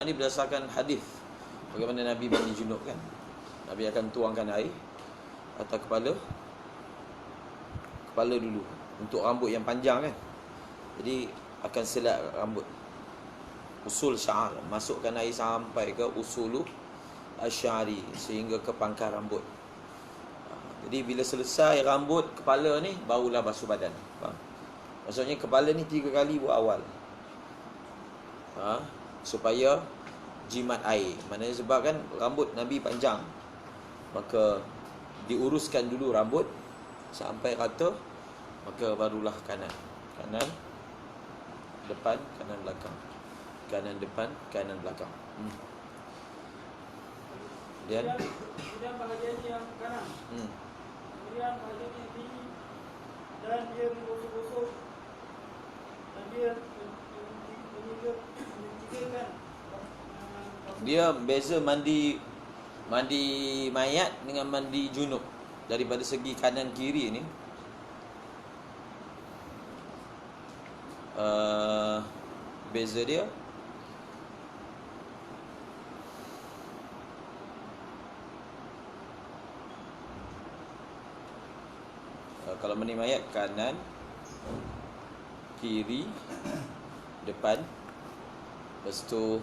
ni berdasarkan hadis bagaimana Nabi mandi junub kan. Nabi akan tuangkan air atas kepala dulu untuk rambut yang panjang kan. Jadi akan selat rambut. Usul sya'ar, masukkan air sampai ke usulu asy'ari sehingga ke pangkal rambut. Jadi bila selesai rambut kepala ni barulah basuh badan. Faham? Maksudnya kepala ni 3 kali buat awal. Supaya jimat air. Maknanya sebab kan rambut Nabi panjang, maka diuruskan dulu rambut sampai rata, maka barulah kanan depan, kanan belakang, kanan depan, kanan belakang. Kemudian bahagian yang kanan. Kemudian bahagian yang kiri, dan dia menggosok-gosok, dan dia menyingkirkan. Dia beza mandi mayat dengan mandi junub daripada segi kanan kiri ni. Beza dia kalau mandi mayat kanan, kiri, depan, lepas tu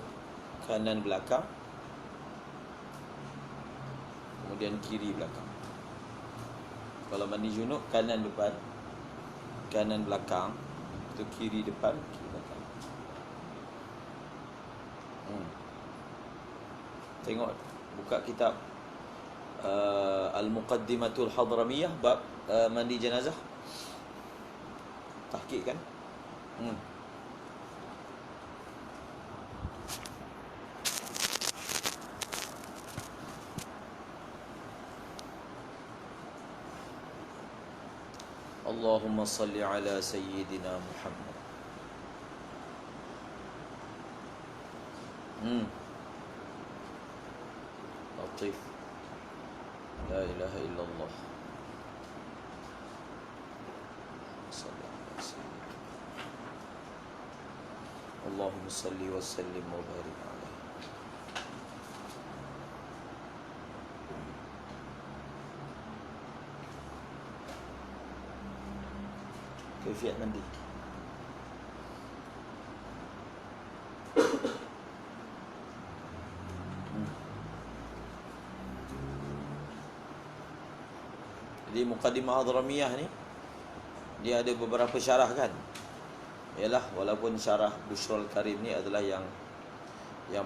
kanan belakang, kemudian kiri belakang. Kalau mandi junub kanan depan, kanan belakang, itu kiri depan, kiri belakang. Tengok, buka kitab Al-Muqaddimatul Hadramiyah bab mandi jenazah. Tahqiq kan? Allahumma salli ala Sayyidina Muhammad. Latif. La ilaha illallah. Allahumma salli wa sallim wa barik alaihi. Kaifiat mandi. Jadi Muqaddimah Hadramiyah ni dia ada beberapa syarah kan. Yalah, walaupun syarah Bushrul Karim ni adalah yang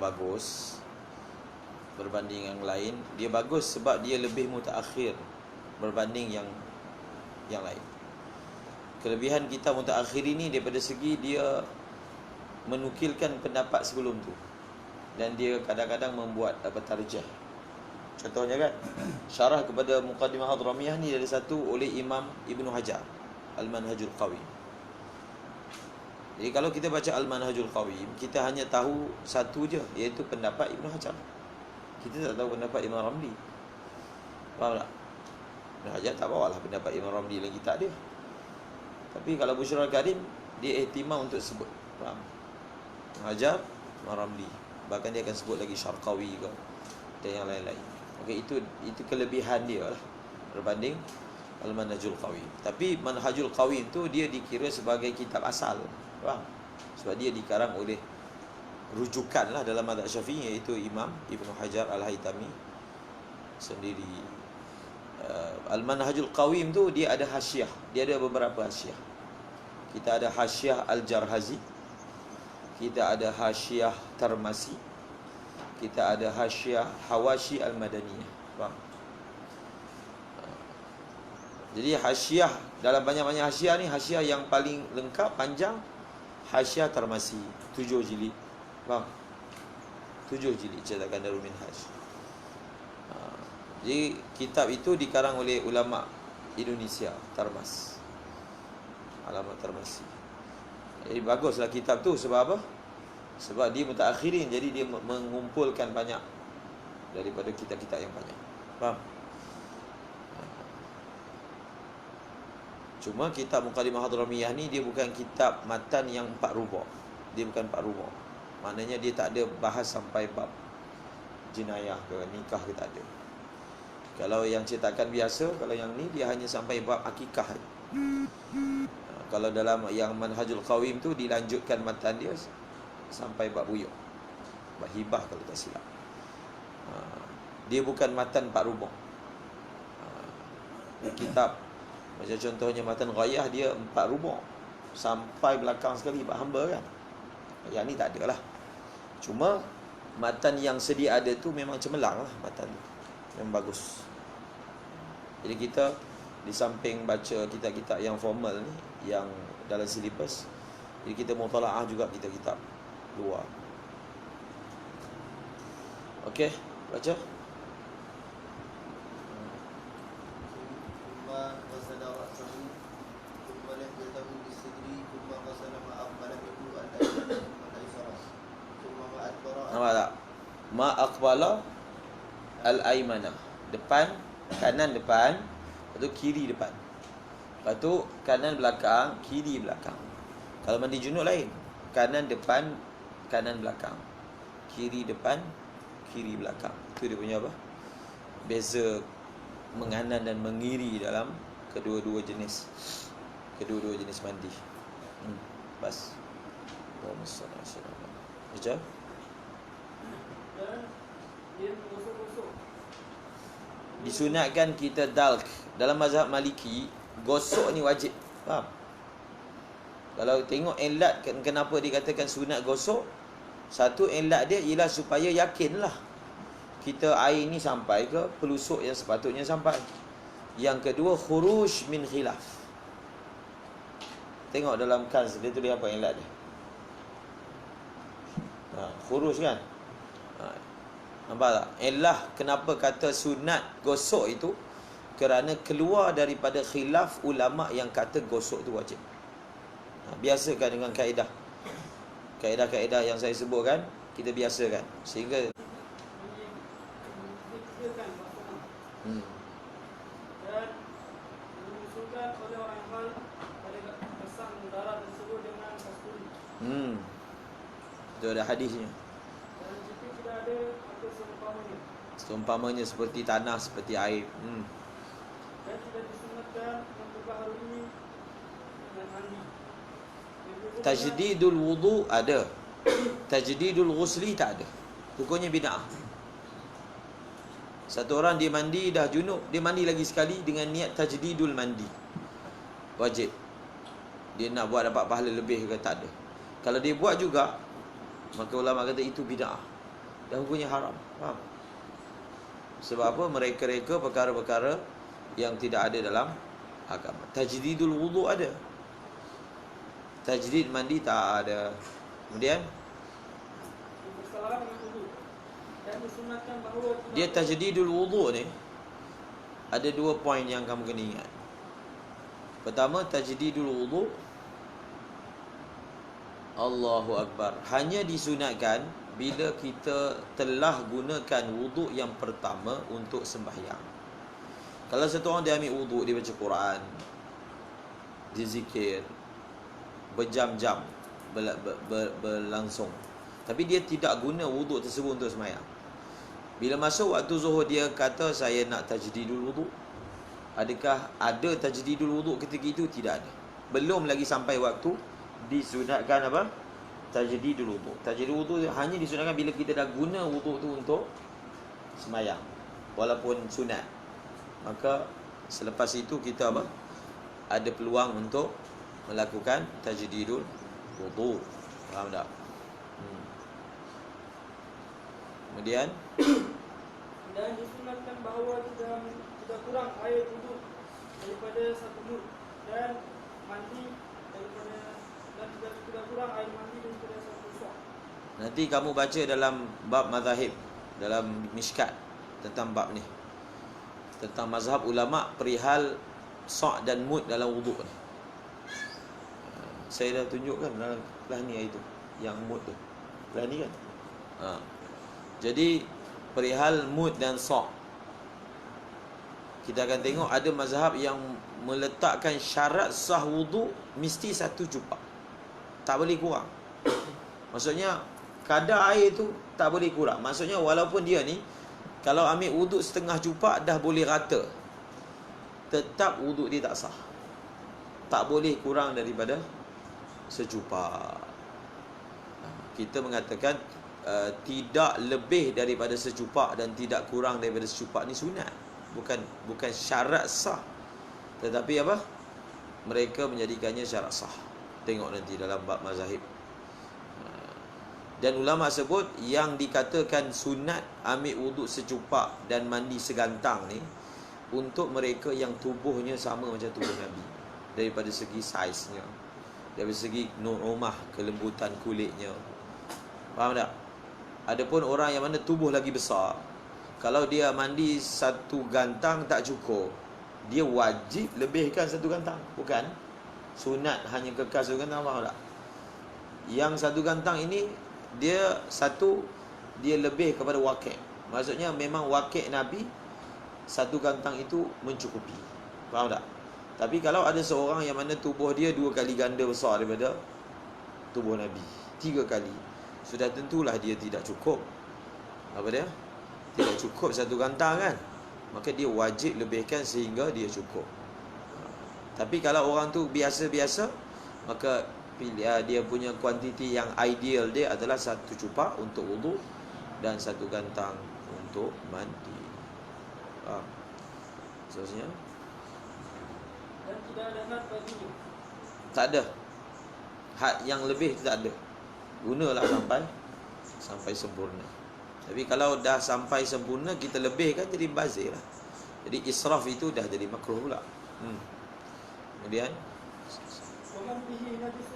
bagus berbanding yang lain. Dia bagus sebab dia lebih mutaakhir berbanding yang lain. Kelebihan kita mutaakhir ini daripada segi dia menukilkan pendapat sebelum tu, dan dia kadang-kadang membuat tarjah. Contohnya kan, syarah kepada Muqaddimah Hadramiyah ni ada satu oleh Imam Ibn Hajar, Al-Manhajul Qawim. Jadi kalau kita baca Al-Manhajul Qawim, kita hanya tahu satu je, iaitu pendapat Ibn Hajar. Kita tak tahu pendapat Imam Ramli. Faham tak? Ibn Hajar tak bawalah pendapat Imam Ramli dalam kitab dia. Tapi kalau Bushrul Karim, dia ihtimam untuk sebut. Faham? Ibn Hajar, Imam Ramli. Bahkan dia akan sebut lagi Syarqawi ke, dan yang lain-lain. Okey, itu kelebihan dia lah berbanding Al-Manhajul Qawim. Tapi Manhajul Qawim tu dia dikira sebagai kitab asal. Faham? Sebab dia dikarang oleh rujukan lah dalam mazhab Syafi'i, iaitu Imam Ibn Hajar Al-Haytami sendiri. Al-Manhajul Qawim tu dia ada hasyiah. Dia ada beberapa hasyiah. Kita ada hasyiah Al-Jarhazi, kita ada hasyiah Tarmasi, kita ada hasyiah Hawashi Al-Madaniyah. Faham? Jadi hasyiah, dalam banyak-banyak hasyiah ni, hasyiah yang paling lengkap, panjang, hasyiah Tarmasi, 7 jilid. Faham? 7 jilid cetakan Darul Minhaj. Jadi kitab itu dikarang oleh ulama Indonesia, Tarmas, Alamat Tarmasi. Jadi baguslah kitab tu. Sebab apa? Sebab dia mutaakhirin, jadi dia mengumpulkan banyak daripada kitab-kitab yang banyak. Faham? Cuma kitab Muqaddimah Hadramiyah ni dia bukan kitab matan yang 4 ruba'. Dia bukan 4 ruba'. Maknanya dia tak ada bahas sampai bab jenayah ke nikah ke, tak ada. Kalau yang cetakan biasa, kalau yang ni dia hanya sampai bab akikah. Kalau dalam yang Manhajul Qawim tu dilanjutkan matan dia sampai bab buyuk, bab hibah kalau tak silap. Dia bukan matan 4 rubuk. Kitab macam contohnya matan Ghayah, dia 4 rubuk sampai belakang sekali bab hamba kan. Yang ni tak ada lah. Cuma matan yang sedia ada tu memang cemerlang lah matan tu. Memang bagus. Jadi kita di samping baca kitab-kitab yang formal ni, yang dalam silibus, jadi kita mutalaah juga kitab-kitab luar. Okey, baca. Nampak tak? Ma aqbala al-aymana. Depan, kanan depan, lepas tu kiri depan. Lepas tu kanan belakang, kiri belakang. Kalau mandi junub lain. Kanan depan, kanan belakang. Kiri depan, kiri belakang. Itu dia punya apa? Beza menganan dan mengiri dalam kedua-dua jenis mandi. Bas. Baca. Disunatkan kita dalk. Dalam mazhab Maliki, gosok ni wajib. Faham? Kalau tengok elat kenapa dikatakan sunat gosok, satu elat dia ialah supaya yakinlah kita air ni sampai ke pelusuk yang sepatutnya sampai. Yang kedua, khuruj min khilaf. Tengok dalam kans dia tulis apa elat dia. Khuruj kan. Nampak tak? Elah kenapa kata sunat gosok itu, kerana keluar daripada khilaf ulama yang kata gosok tu wajib. Biasakan dengan kaedah-kaedah yang saya sebutkan, kita biasakan sehingga dan diusulkan oleh orang hal pada pasang darah tersebut dengan kasturi. Itu ada hadisnya. Dan jika tidak ada, maka Seumpamanya seperti tanah, seperti air. Dan tidak disunatkan memperbaharui dengan mandi. Tajdidul wudu ada. Tajdidul ghusli tak ada. Hukumnya bid'ah. Satu orang dia mandi dah junub, dia mandi lagi sekali dengan niat tajdidul mandi. Wajib. Dia nak buat dapat pahala lebih ke tak ada. Kalau dia buat juga, maka ulama kata itu bid'ah. Dan hukumnya haram. Faham? Sebab apa? Mereka-reka perkara-perkara yang tidak ada dalam agama. Tajdidul wudu ada. Tajdid mandi tak ada. Kemudian dia tajdidul wudu ni ada 2 poin yang kamu kena ingat. Pertama, tajdidul wudu, Allahu Akbar, hanya disunatkan bila kita telah gunakan wudu yang pertama untuk sembahyang. Kalau satu orang dia ambil wudu, dia baca Quran, dia zikir berjam-jam berlangsung, tapi dia tidak guna wudu tersebut untuk sembahyang. Bila masuk waktu zuhur, dia kata saya nak tajdidul wudu. Adakah ada tajdidul wudu ketika itu? Tidak ada. Belum lagi sampai waktu disunatkan apa? Tajdidul wudu. Tajdidul wudu hanya disunatkan bila kita dah guna wudu tu untuk sembahyang, walaupun sunat. Maka selepas itu kita apa? Ada peluang untuk melakukan tajdidul wudu. Faham tak? Kemudian dan disunatkan bahawa tidak kurang air wudu daripada 1 mud, dan mandi daripada, dan tidak kurang air mandi daripada 1 sok. nanti kamu baca dalam bab mazahib, dalam Mishkat, tentang bab ni, tentang mazhab ulama perihal sok dan mud dalam wudu ni. Saya dah tunjukkan dalam kelas ni itu, yang mud tu. Kelas ni kan? Jadi perihal mud dan sok, kita akan tengok ada mazhab yang meletakkan syarat sah wudu mesti 1 jupak, tak boleh kurang. Maksudnya kadar air tu tak boleh kurang. Maksudnya walaupun dia ni kalau ambil wuduk setengah cupak dah boleh rata, tetap wuduk dia tak sah. Tak boleh kurang daripada secupak. Kita mengatakan tidak lebih daripada secupak dan tidak kurang daripada secupak ni sunat. Bukan syarat sah. Tetapi apa? Mereka menjadikannya syarat sah. Tengok nanti dalam bab mazahib. Dan ulama sebut yang dikatakan sunat ambil wuduk secupak dan mandi segantang ni untuk mereka yang tubuhnya sama macam tubuh Nabi, daripada segi saiznya, daripada segi nu'umah, kelembutan kulitnya. Faham tak? Adapun orang yang mana tubuh lagi besar, kalau dia mandi satu gantang tak cukup, dia wajib lebihkan satu gantang. Bukan sunat hanya kekal satu gantang. Faham tak? Yang satu gantang ini dia lebih kepada wakil. Maksudnya memang wakil Nabi, satu gantang itu mencukupi. Faham tak? Tapi kalau ada seorang yang mana tubuh dia 2 kali ganda besar daripada tubuh Nabi, 3 kali, sudah tentulah dia tidak cukup. Apa dia? Tidak cukup satu gantang kan? Maka dia wajib lebihkan sehingga dia cukup. Tapi kalau orang tu biasa-biasa, maka dia punya kuantiti yang ideal dia adalah satu cupak untuk wuduk dan satu gantang untuk mandi. Seterusnya, Dan tidak ada had baginya. tak ada had yang lebih, tak ada. Gunalah sampai sempurna. Tapi kalau dah sampai sempurna kita lebihkan, jadi bazir lah. Jadi israf itu dah jadi makruh pula. Kemudian ومن به نجس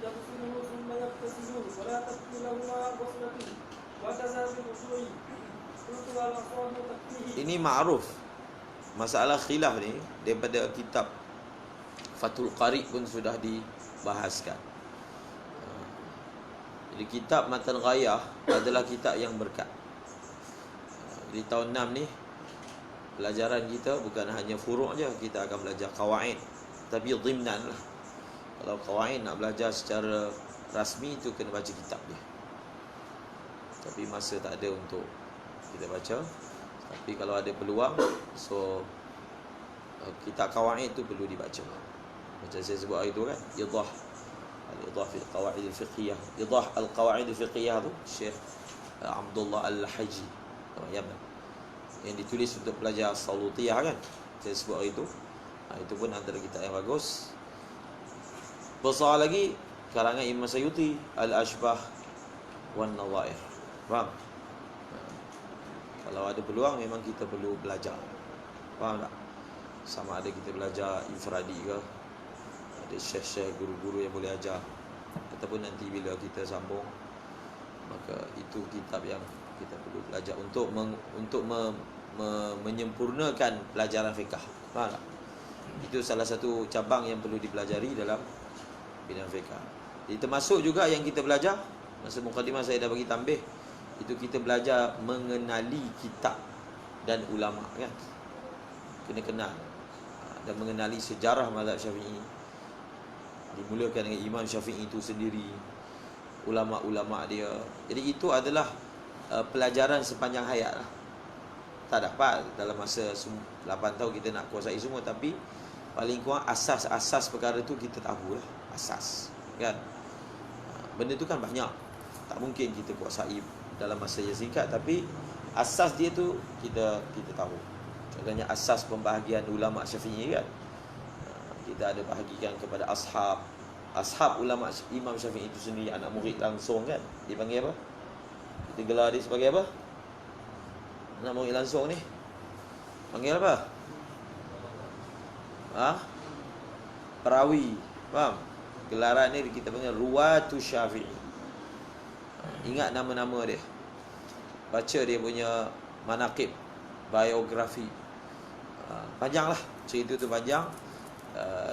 يغسله ثم يغتسل ولا تبقي لهما غسلة وكذا بالوضوء. قلت والأصوات تكفيه. ini ma'ruf. Masalah khilaf ni daripada kitab Fathul Qarib pun sudah dibahaskan. Jadi kitab Matan Ghayah adalah kitab yang berkat. Jadi tahun 6 ni pelajaran kita bukan hanya furu' je, kita akan belajar qawaid, tapi dhimnan lah. Kalau qawaid nak belajar secara rasmi tu kena baca kitab dia. Tapi masa tak ada untuk kita baca. Tapi kalau ada peluang, so kitab qawaid tu perlu dibaca. Macam saya sebut hari tu kan, idah fil qawaid al-fiqhiyah. Idah al-qawaid al-fiqhiyah tu Syekh Abdullah Al-Haji Yaman, yang ditulis untuk pelajar Salutiyah kan. Saya sebut hari tu. Itu pun antara kitab yang bagus. Besar lagi karangan Imam Sayuti, Al-Ashbah wan Nawair. Faham? Kalau ada peluang memang kita perlu belajar. Faham tak? Sama ada kita belajar infradi ke, ada syekh-syekh, guru-guru yang boleh ajar, ataupun nanti bila kita sambung, maka itu kitab yang kita perlu belajar untuk menyempurnakan pelajaran fiqh. Faham tak? Itu salah satu cabang yang perlu dipelajari dalam bidang fiqh. Jadi termasuk juga yang kita belajar, masa mukadimah saya dah bagi tambih, itu kita belajar mengenali kitab dan ulama kan. Kena kenal dan mengenali sejarah mazhab Syafi'i. Dimulakan dengan Imam Syafi'i itu sendiri, ulama-ulama dia. Jadi itu adalah pelajaran sepanjang hayat lah. Tak dapat dalam masa 8 tahun kita nak kuasai semua, tapi paling kurang asas-asas perkara tu kita tahulah. Asas kan. Benda tu kan banyak, tak mungkin kita kuasai dalam masa yang singkat, tapi asas dia tu kita tahu. Contohnya asas pembahagian ulama Syafi'i kan. Kita ada bahagikan kepada ashab ulama Imam Syafi'i itu sendiri, anak murid langsung kan. Dipanggil apa? Kita gelar dia sebagai apa? Anak murid langsung ni panggil apa? Perawi. Faham? Gelaran ni kita panggil Ruwatu Syafi'i. Ingat nama-nama dia. Baca dia punya manaqib, biografi. Panjanglah, cerita tu panjang.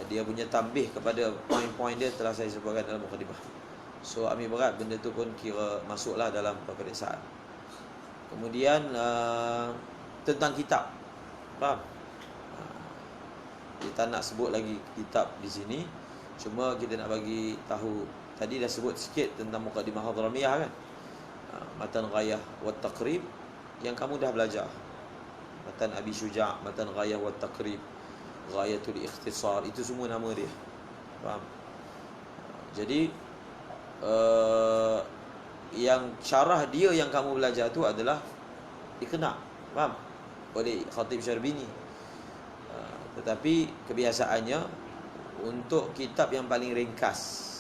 Dia punya tambih kepada poin-poin dia telah saya sebutkan dalam mukadimah. So ambil berat, benda tu pun kira masuklah dalam peperiksaan. Kemudian tentang kitab. Faham? Kita nak sebut lagi kitab di sini. Cuma kita nak bagi tahu, tadi dah sebut sikit tentang Muqaddimah Hadramiyah kan. Matan Ghayah wa Taqrib yang kamu dah belajar. Matan Abi Syuja', Matan Ghayah wa Taqrib, Ghayatul Ikhtisar, itu semua nama dia. Faham? Jadi yang syarah dia yang kamu belajar tu adalah Iqna', faham? Oleh Khatib Syarbini. Tetapi kebiasaannya untuk kitab yang paling ringkas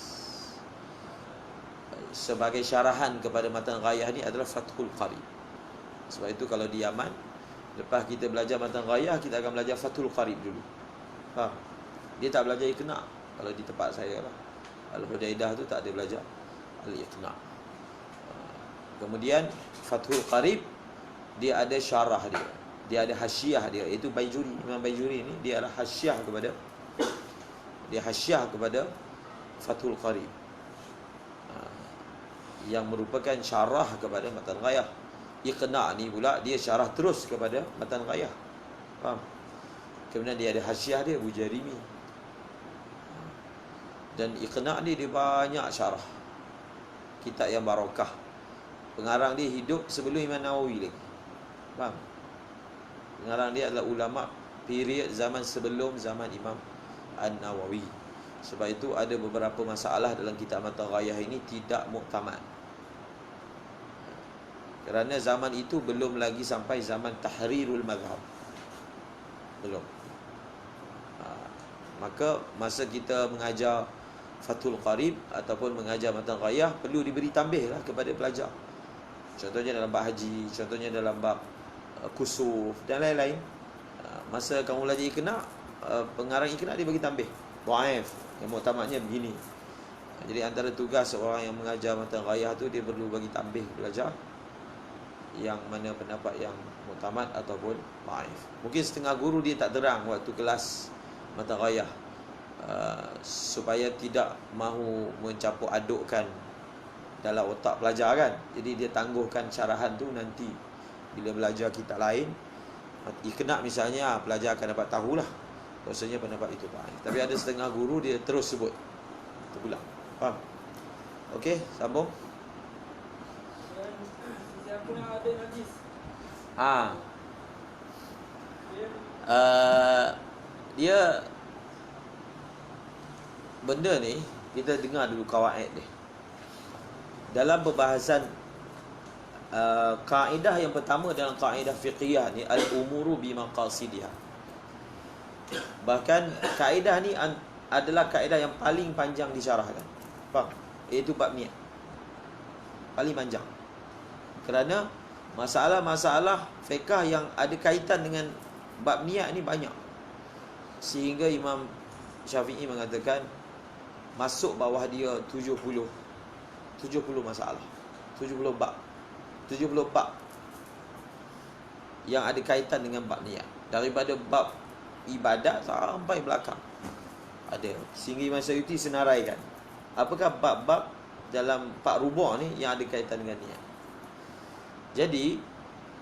sebagai syarahan kepada Matan Ghayah ni adalah Fathul Qarib. Sebab itu kalau di Yaman, lepas kita belajar Matan Ghayah, kita akan belajar Fathul Qarib dulu. Faham? Dia tak belajar Iqna'. Kalau di tempat saya lah, Al-Hudaidah tu tak ada belajar Al-Iqna'. Kemudian Fathul Qarib, dia ada syarah dia, dia ada hasyiah dia, iaitu Baijuri. Imam Baijuri ni dia adalah hasyiah kepada, dia hasyiah kepada Fathul Qarib, yang merupakan syarah kepada Matan Ghayah. Iqna' ni pula dia syarah terus kepada Matan Ghayah. Faham? Kemudian dia ada hasyiah dia, Bujarimi. Dan Iqna' ni dia banyak syarah, kitab yang barakah. Pengarang dia hidup sebelum Imam Nawawi lagi. Faham? Pengarang dia adalah ulama period zaman sebelum zaman Imam An-Nawawi. Sebab itu ada beberapa masalah dalam kitab Matan Ghayah ini tidak muktamad. Kerana zaman itu belum lagi sampai zaman tahrirul mazhab. Belum. Maka masa kita mengajar Fathul Qarib ataupun mengajar Matan Ghayah, perlu diberi tambih lah kepada pelajar. Contohnya dalam bab haji, contohnya dalam bab kusuf dan lain-lain. Masa kamu belajar Iqna', pengarang Iqna' dia bagi tambih dhaif, yang muktamadnya begini. Jadi antara tugas seorang yang mengajar Matan Ghayah tu, dia perlu bagi tambih belajar yang mana pendapat yang muktamad ataupun dhaif. Mungkin setengah guru dia tak terang waktu kelas Matan Ghayah, supaya tidak mahu mencampur adukkan dalam otak pelajar kan. Jadi dia tangguhkan syarahan tu nanti bila belajar kitab lain. Iqna' misalnya, pelajar akan dapat tahulah rasanya pendapat itu baik. Tapi ada setengah guru dia terus sebut, terulang. Faham? Okey, sambung. Dan siapa yang ada najis, dia benda ni kita dengar dulu kawaid dia. Dalam perbahasan kaedah yang pertama dalam kaedah fiqhiyah ni, al-umuru bimaqasidiha. Bahkan kaedah ni adalah kaedah yang paling panjang disyarahkan. Faham? Iaitu bab niat. Paling panjang. Kerana masalah-masalah fiqh yang ada kaitan dengan bab niat ni banyak. Sehingga Imam Syafi'i mengatakan masuk bawah dia 70 masalah, 70 bab, 70 bab yang ada kaitan dengan bab niat, daripada bab ibadat sampai belakang ada. Sehingga Imam Syafi'i senaraikan apakah bab-bab dalam 4 rubu' ni yang ada kaitan dengan niat. Jadi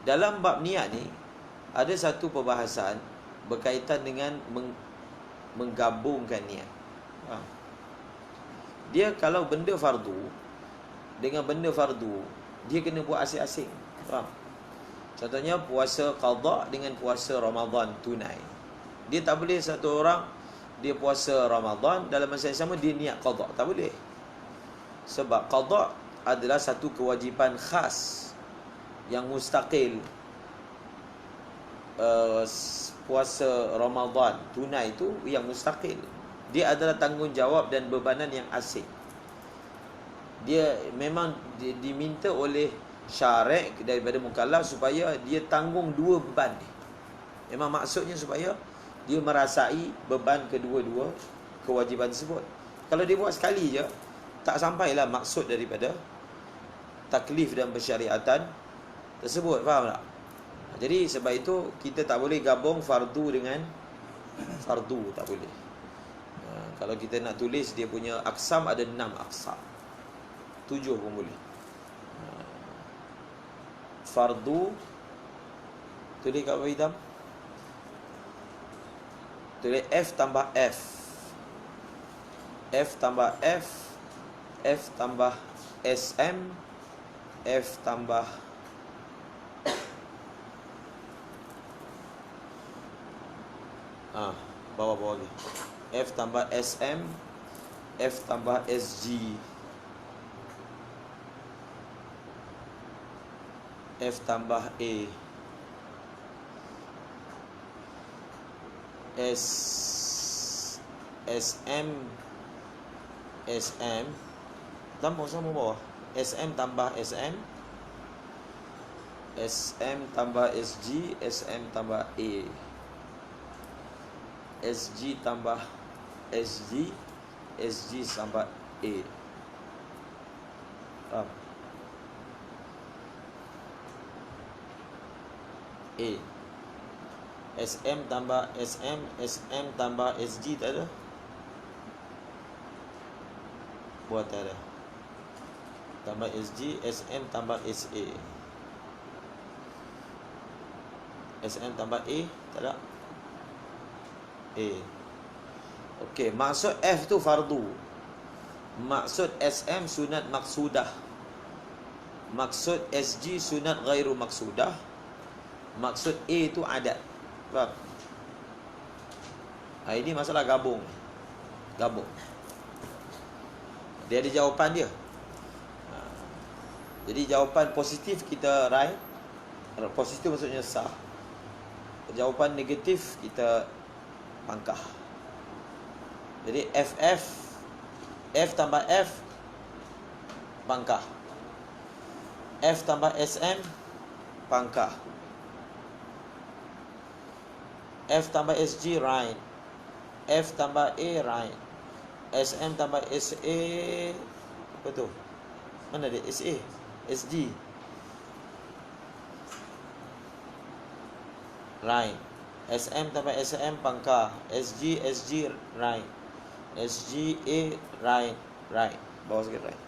dalam bab niat ni ada satu perbahasan berkaitan dengan menggabungkan niat. Dia kalau benda fardu dengan benda fardu, dia kena buat asing-asing. Faham? Contohnya puasa qada dengan puasa Ramadan tunai. Dia tak boleh satu orang dia puasa Ramadan dalam masa yang sama dia niat qada. Tak boleh. Sebab qada adalah satu kewajipan khas yang mustaqil. Puasa Ramadan tunai itu yang mustaqil. Dia adalah tanggungjawab dan bebanan yang asing. Dia memang diminta oleh syarak daripada mukallaf supaya dia tanggung dua beban ni. Memang maksudnya supaya dia merasai beban kedua-dua kewajipan tersebut. Kalau dia buat sekali je, tak sampailah maksud daripada taklif dan persyariatan tersebut. Faham tak? Jadi sebab itu kita tak boleh gabung fardu dengan fardu, tak boleh. Kalau kita nak tulis dia punya aksam, ada 6 aksam, 7 pun boleh. Fardu, tulis kat bawah hitam, tulis F tambah F, F tambah F, F tambah SM, F tambah bawah lagi. F tambah SM, F tambah SG, F tambah A, SM tambah sama bawah. SM tambah SM, SM tambah SG, SM tambah A, SG tambah SG, SG tambah A. Faham? A. SM tambah SM, SM tambah SG tak ada? Buat tak ada. Tambah SG, SM tambah SA. SM tambah A, tak ada? A. Okey, maksud F tu fardu. Maksud SM sunat maksudah. Maksud SG sunat ghairu maksudah. Maksud A tu adat. Faham? Ini masalah gabung. Dia ada jawapan dia. Jadi jawapan positif kita right. Positif maksudnya sah. Jawapan negatif kita pangkah. Jadi F tambah F pangkah. F tambah SM pangkah. F tambah SG right. F tambah A right. SM tambah SA apa tu? Mana dia? SA, SG right. SM tambah SM pangkah. SG right. SGA right. Bawah sikit right.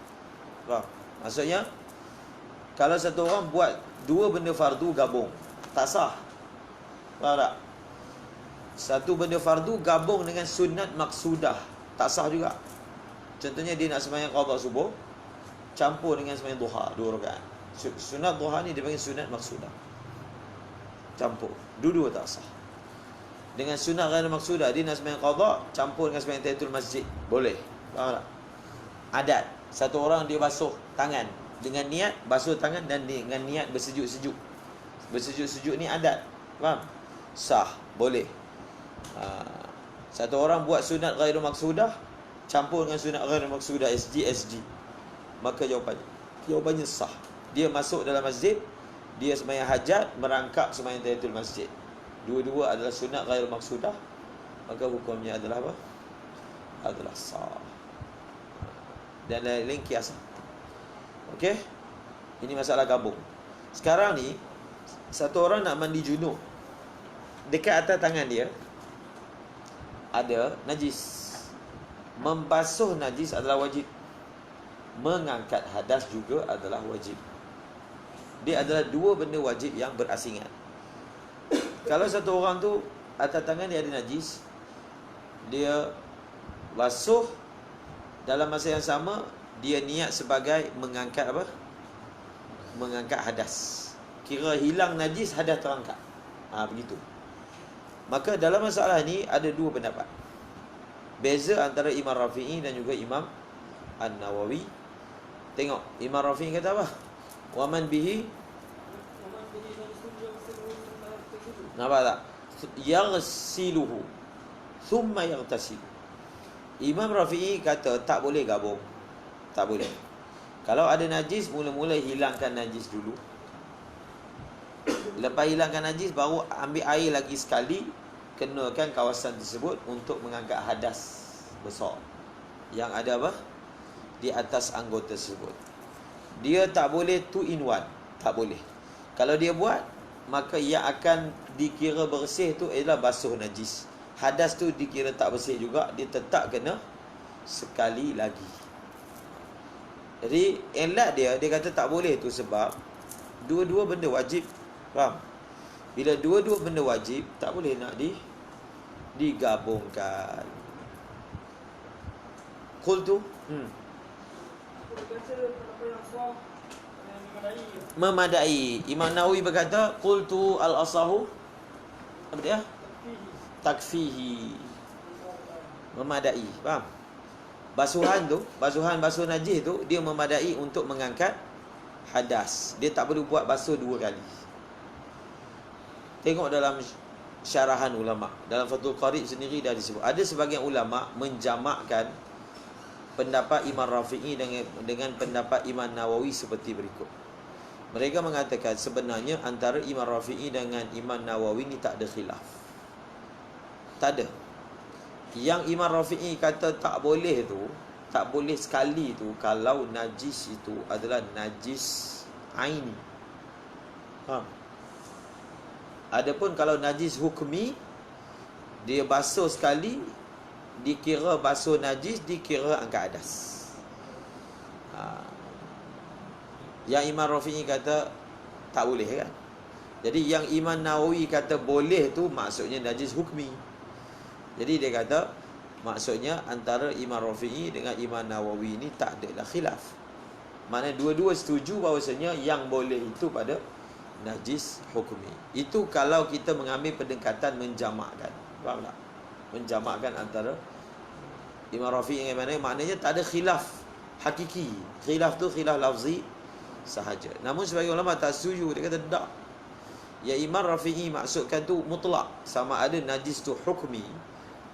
Faham? Maksudnya kalau satu orang buat dua benda fardu gabung, tak sah. Faham tak? Satu benda fardu gabung dengan sunat maksudah, tak sah juga. Contohnya dia nak sembahyang qada subuh campur dengan sembahyang duha 2 rakaat. Sunat duha ni dipanggil sunat maksudah. Campur. Dua-dua tak sah. Dengan sunat ghairu maksudah, dia nak sembahyang qada campur dengan sembahyang tahiyatul masjid, boleh. Faham tak? Adat. Satu orang dia basuh tangan dengan niat basuh tangan dan dengan niat bersejuk-sejuk. Bersejuk-sejuk ni adat. Faham? Sah, boleh. Satu orang buat sunat ghairu maksudah campur dengan sunat ghairu maksudah SG, maka jawapannya sah. Dia masuk dalam masjid, dia sembahyang hajat, merangkap sembahyang tahiyatul masjid. Dua-dua adalah sunat ghairu maksudah, maka hukumnya adalah apa? Adalah sah. Dan lain-lain kiasan. Okey? Ini masalah gabung. Sekarang ni satu orang nak mandi junub. Dekat atas tangan dia ada najis. Membasuh najis adalah wajib. Mengangkat hadas juga adalah wajib. Dia adalah dua benda wajib yang berasingan. Kalau satu orang tu atas tangan dia ada najis, dia basuh, dalam masa yang sama dia niat sebagai mengangkat apa? Mengangkat hadas. Kira hilang najis, hadas terangkat. Begitu. Maka dalam masalah ni ada dua pendapat. Beza antara Imam Rafi'i dan juga Imam An-Nawawi. Tengok, Imam Rafi'i kata apa? Waman bihi, nampak tak? Yaghsiluhu thumma yaghtasilu. Imam Rafi'i kata tak boleh gabung. Tak boleh. Kalau ada najis, mula-mula hilangkan najis dulu. Lepas hilangkan najis, baru ambil air lagi sekali, kenakan kawasan tersebut untuk mengangkat hadas besar yang ada apa? Di atas anggota tersebut. Dia tak boleh 2 in 1. Tak boleh. Kalau dia buat, maka yang akan dikira bersih tu ialah basuh najis. Hadas tu dikira tak bersih juga, dia tetap kena sekali lagi. Jadi elat dia kata tak boleh tu sebab dua-dua benda wajib. Faham? Bila dua-dua benda wajib, tak boleh nak digabungkan. Qul tu Aku berkata apa yang sah yang memadai. Imam Nawawi berkata qultu al-asahu apa dia? Takfihi. Memadai. Faham? Basuh najis tu dia memadai untuk mengangkat hadas. Dia tak perlu buat basuh 2 kali. Tengok dalam syarahan ulama. Dalam Fathul Qarib sendiri dah disebut. Ada sebahagian ulama menjamakkan pendapat Imam Rafi'i dengan pendapat Imam Nawawi seperti berikut. Mereka mengatakan sebenarnya antara Imam Rafi'i dengan Imam Nawawi ni tak ada khilaf. Tak ada. Yang Imam Rafi'i kata tak boleh tu, tak boleh sekali tu kalau najis itu adalah najis aini. Adapun kalau najis hukmi, dia basuh sekali dikira basuh najis, dikira angkat hadas. Yang Imam Rafi'i kata tak boleh kan. Jadi yang Imam Nawawi kata boleh tu maksudnya najis hukmi. Jadi dia kata maksudnya antara Imam Rafi'i dengan Imam Nawawi ni tak adalah khilaf. Maknanya dua-dua setuju bahawasanya yang boleh itu pada najis hukmi. Itu kalau kita mengambil pendekatan menjamakkan. Faham tak? Menjamakkan antara Imam Rafi'i dengan mana, maknanya tak ada khilaf hakiki. Khilaf tu khilaf lafzi sahaja. Namun sebagai ulama tak setuju. Dia kata tak. Ya Imam Rafi'i maksudkan tu mutlak. Sama ada najis tu hukmi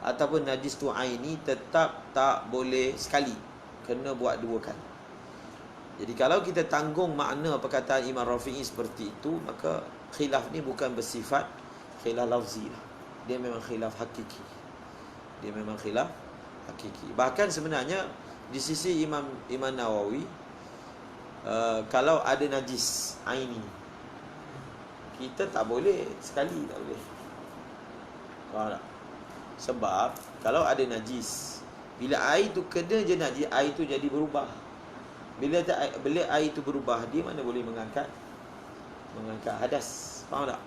ataupun najis tu aini, tetap tak boleh sekali. Kena buat 2 kali. Jadi kalau kita tanggung makna perkataan Imam Rafi'i seperti itu, maka khilaf ni bukan bersifat khilaf lafzi lah. Dia memang khilaf hakiki. Dia memang khilaf hakiki. Bahkan sebenarnya di sisi Imam Nawawi, kalau ada najis aini, kita tak boleh sekali, tak boleh. Faham tak? Sebab kalau ada najis, bila air tu kena je najis, air tu jadi berubah. Bila air tu berubah, dia mana boleh mengangkat hadas. Faham tak?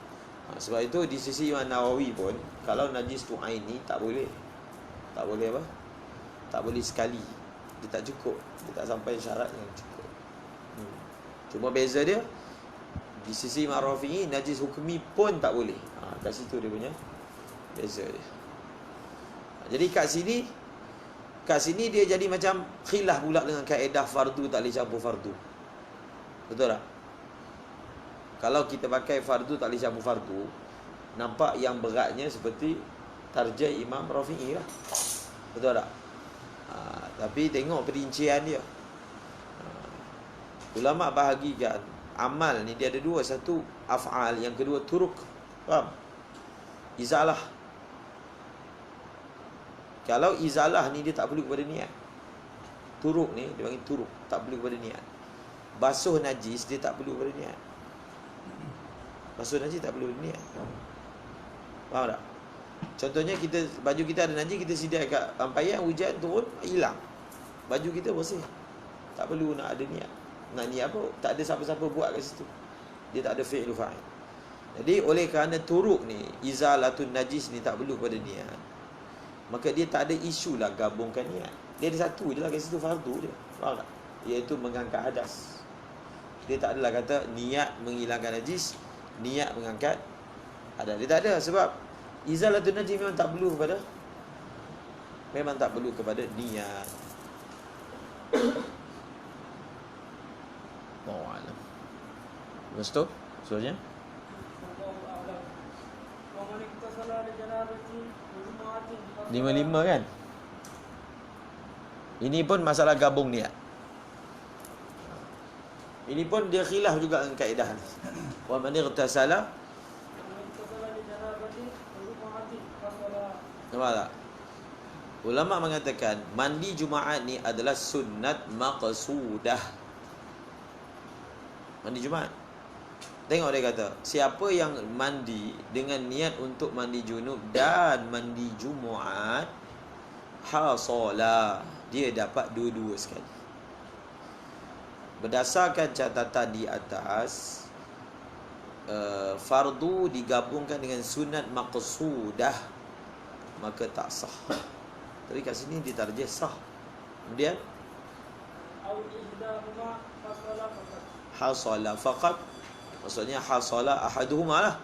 Sebab itu di sisi Imam Nawawi pun, kalau najis tu ain ni tak boleh. Tak boleh apa? Tak boleh sekali. Dia tak cukup. Dia tak sampai syarat yang cukup. Cuma beza dia, di sisi Imam Rafi'i, najis hukmi pun tak boleh. Kat situ dia punya beza dia. Jadi kat sini dia jadi macam khilaf pula dengan kaedah fardu tak boleh campur fardu. Betul tak? Kalau kita pakai fardu tak boleh campur fardu, nampak yang beratnya seperti tarjih Imam Rafi'i lah. Betul tak? Tapi tengok perincian dia. Ulama bahagikan amal ni dia ada 2. Satu af'al, yang kedua turuk. Faham? Izalah. Kalau izalah ni dia tak perlu kepada niat. Turuk ni dia panggil turuk, tak perlu kepada niat. Basuh najis dia tak perlu kepada niat. Basuh najis tak perlu niat. Faham tak? Contohnya baju kita ada najis, kita sidai kat lampaian, hujan turun, hilang. Baju kita bersih. Tak perlu nak ada niat. Nak niat apa? Tak ada siapa-siapa buat kat situ. Dia tak ada fi'il fa'il. Jadi oleh kerana turuk ni, izalatun najis ni tak perlu kepada niat, maka dia tak ada isu lah gabungkan niat. Dia ada satu je lah kat situ, fardu dia. Faham tak? Iaitu mengangkat hadas. Dia tak adalah kata niat menghilangkan najis, niat mengangkat hadas. Dia tak ada, sebab izalatun najis memang tak perlu kepada niat. Wallahualam. Lepas tu seterusnya, Wa man iktasala li janabatin wa jumu'atin 55 kan? Ini pun masalah gabung niat. Ini pun dia khilaf juga dengan kaedah ni. Wa man ightasala li janabatin wa jumu'atin fasala. nampak tak? Ulama mengatakan mandi Jumaat ni adalah sunnat maqsudah. Mandi Jumaat. Tengok dia kata, siapa yang mandi dengan niat untuk mandi junub dan mandi Jumaat, hasala, dia dapat dua-dua sekali. Berdasarkan catatan di atas, fardu digabungkan dengan sunat maqsudah, maka tak sah. Tapi kat sini ditarjih sah. Kemudian Au ihdahuma fasala faqat. hasala faqat, maksudnya hasala ahaduhuma lah.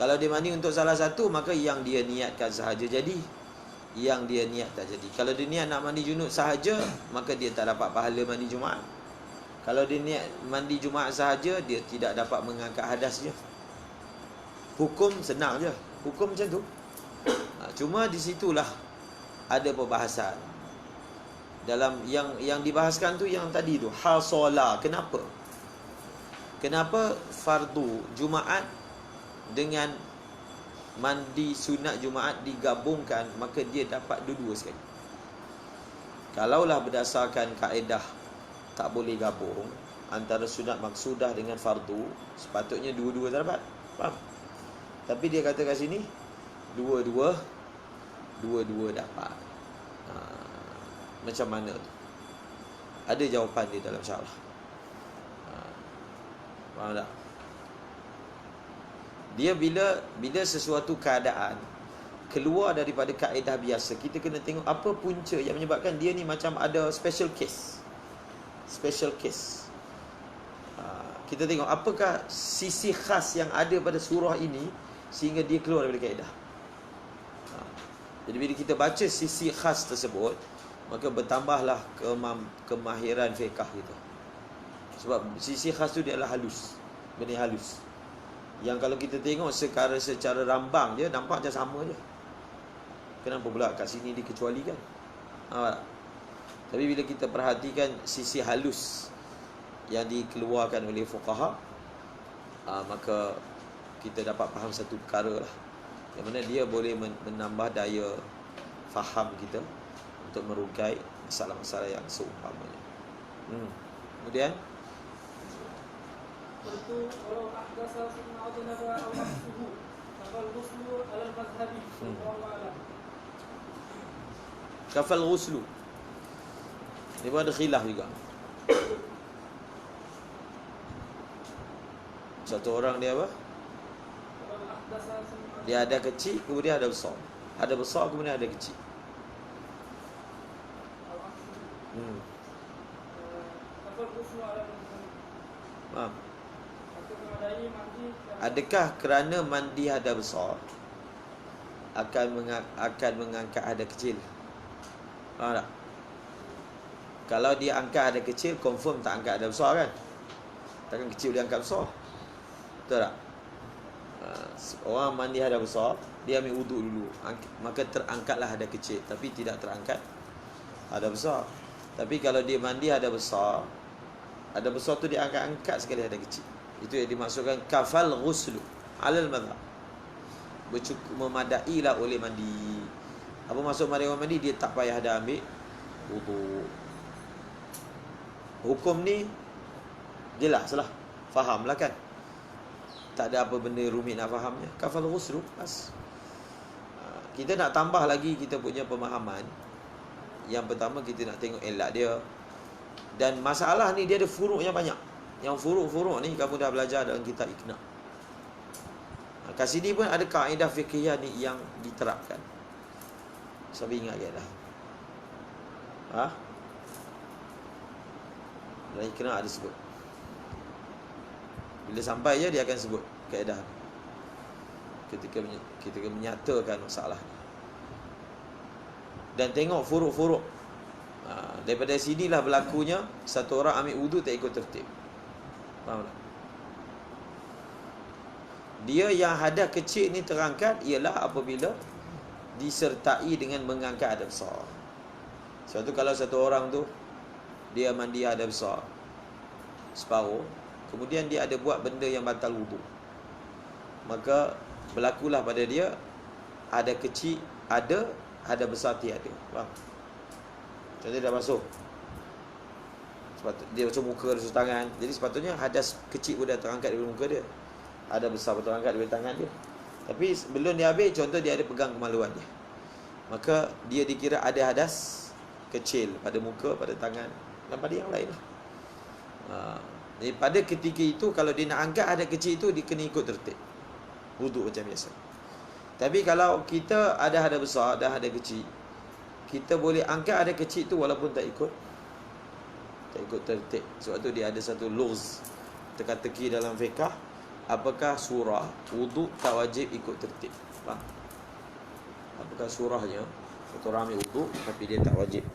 Kalau dia mandi untuk salah satu, maka yang dia niatkan sahaja jadi, yang dia niat tak jadi. Kalau dia niat nak mandi junub sahaja, maka dia tak dapat pahala mandi Jumaat. Kalau dia niat mandi Jumaat sahaja, dia tidak dapat mengangkat hadas je. Hukum senang je, hukum macam tu. Cuma di situlah ada perbahasan. Dalam yang dibahaskan tu yang tadi tu, hasala. Kenapa? Kenapa fardu Jumaat dengan mandi sunat Jumaat digabungkan, maka dia dapat dua-dua sekali. Kalaulah berdasarkan kaedah tak boleh gabung antara sunat maksudah dengan fardu, sepatutnya dua-dua tak dapat. Faham? Tapi dia kata kat sini dua-dua dapat. Macam mana tu? Ada jawapan dia dalam syarah. Faham tak? Dia bila sesuatu keadaan keluar daripada kaedah biasa, kita kena tengok apa punca yang menyebabkan dia ni macam ada special case. Kita tengok apakah sisi khas yang ada pada surah ini sehingga dia keluar daripada kaedah. Jadi bila kita baca sisi khas tersebut, maka bertambahlah kemahiran fiqh kita. Sebab sisi khas tu dia adalah halus, benda halus, yang kalau kita tengok secara rambang je nampak macam sama je. Kenapa pula kat sini dikecualikan? Tapi bila kita perhatikan sisi halus yang dikeluarkan oleh fuqaha, maka kita dapat faham satu perkara lah, yang mana dia boleh menambah daya faham kita untuk merukai masalah-masalah yang seumpamanya. Kemudian Tentu kalau ahdasa sunna atau naba atau nafsuhu, kafal ghuslu ala al-madhhabi wallahu a'lam. kafal ghuslu, dia pun ada khilaf juga. Satu orang dia apa? Kalau ahdasa sunna, Dia ada kecil, kemudian ada besar. Ada besar, kemudian ada kecil. kafal ghuslu ala al-madhhabi. Faham? Atau memadai mandi Adakah kerana mandi hada besar akan mengangkat hada kecil? Faham tak? Kalau dia angkat hada kecil, confirm tak angkat hada besar kan? Takkan kecil dia angkat besar. Betul tak? Orang mandi hada besar, dia ambil wuduk dulu, maka terangkatlah hada kecil, tapi tidak terangkat hada besar. Tapi kalau dia mandi hada besar tu dia angkat sekali hada kecil. Itu yang dimaksudkan kafal ghuslu alal madhab. Memadailah oleh mandi. Apa maksud mandi? Dia tak payah dah ambil wuduk. Hukum ni jelas lah, faham lah kan? Tak ada apa benda rumit nak fahamnya. Kafal ghuslu pas. Kita nak tambah lagi kita punya pemahaman. Yang pertama kita nak tengok elak dia. Dan masalah ni dia ada furuk yang banyak. Yang furuk-furuk ni kamu dah belajar dalam kitab Iqna. Kat sini pun ada kaedah fiqhiyah ni yang diterapkan. Sampai ingat ke dah? Dalam Iqna ada sebut. Bila sampai je dia akan sebut kaedah ketika menyatakan masalah ni. Dan tengok furuk-furuk. Daripada sinilah berlakunya satu orang ambil wudu tak ikut tertib. Faham tak? Dia yang hadas kecil ni terangkat ialah apabila disertai dengan mengangkat hadas besar. Sebab tu kalau satu orang tu dia mandi hadas besar separuh, kemudian dia ada buat benda yang batal wudu, maka berlakulah pada dia ada kecil ada besar tiada. Faham? Contoh dia dah basuh, dia basuh muka, basuh tangan. Jadi sepatutnya hadas kecil pun dah terangkat dari muka dia, ada besar pun terangkat dari tangan dia. Tapi sebelum dia habis, contoh dia ada pegang kemaluan dia, maka dia dikira ada hadas kecil pada muka, pada tangan dan pada yang lain lah. Jadi pada ketika itu kalau dia nak angkat hadas kecil itu, dia kena ikut tertib wuduk macam biasa. Tapi kalau kita ada hadas besar dan hadas kecil, kita boleh angkat hadas kecil tu walaupun tak ikut tertib. Sebab tu dia ada satu luz teka-teki dalam fiqh, apakah surah wuduk tak wajib ikut tertib? Faham? Apakah surahnya satu orang ambil wuduk tapi dia tak wajib